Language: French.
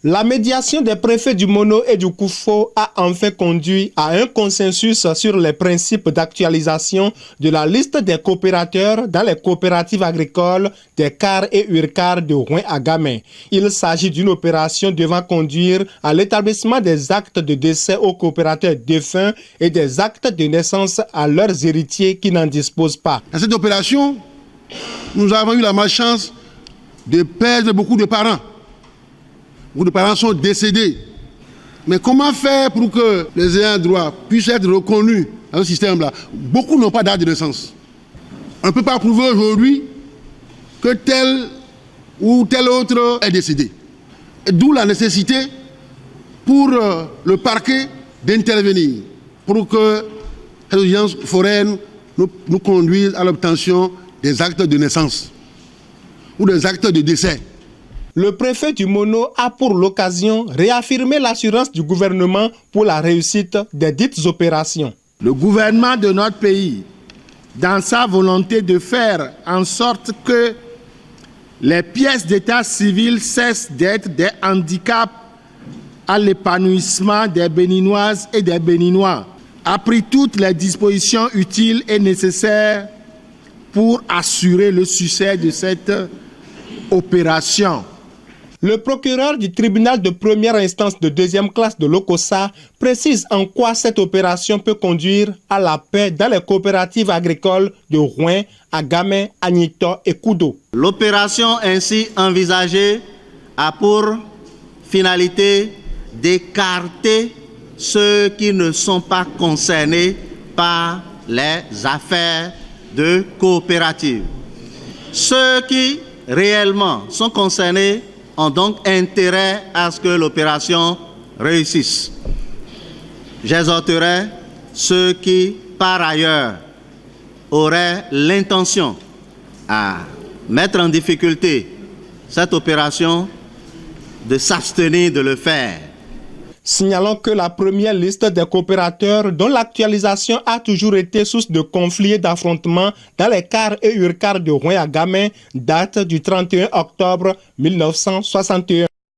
La médiation des préfets du Mono et du Koufo a enfin conduit à un consensus sur les principes d'actualisation de la liste des coopérateurs dans les coopératives agricoles des CAR et URCAR de Rouin à Gamay. Il s'agit d'une opération devant conduire à l'établissement des actes de décès aux coopérateurs défunts et des actes de naissance à leurs héritiers qui n'en disposent pas. Dans cette opération, nous avons eu la malchance de perdre beaucoup de parents. Beaucoup de parents sont décédés. Mais comment faire pour que les ayants droit puissent être reconnus dans ce système-là? Beaucoup n'ont pas date de naissance. On ne peut pas prouver aujourd'hui que tel ou tel autre est décédé. D'où la nécessité pour le parquet d'intervenir pour que cette audience foraine nous conduise à l'obtention des actes de naissance ou des actes de décès. Le préfet du Mono a pour l'occasion réaffirmé l'assurance du gouvernement pour la réussite des dites opérations. Le gouvernement de notre pays, dans sa volonté de faire en sorte que les pièces d'état civil cessent d'être des handicaps à l'épanouissement des Béninoises et des Béninois, a pris toutes les dispositions utiles et nécessaires pour assurer le succès de cette opération. Le procureur du tribunal de première instance de deuxième classe de l'Okossa précise en quoi cette opération peut conduire à la paix dans les coopératives agricoles de Rouin, Agamay, Agnito et Koudo. L'opération ainsi envisagée a pour finalité d'écarter ceux qui ne sont pas concernés par les affaires de coopératives. Ceux qui réellement sont concernés ont donc intérêt à ce que l'opération réussisse. J'exhorterai ceux qui, par ailleurs, auraient l'intention à mettre en difficulté cette opération de s'abstenir de le faire. Signalons que la première liste des coopérateurs dont l'actualisation a toujours été source de conflits et d'affrontements dans les CAR et URCAR de Rouin à Gamay date du 31 octobre 1961.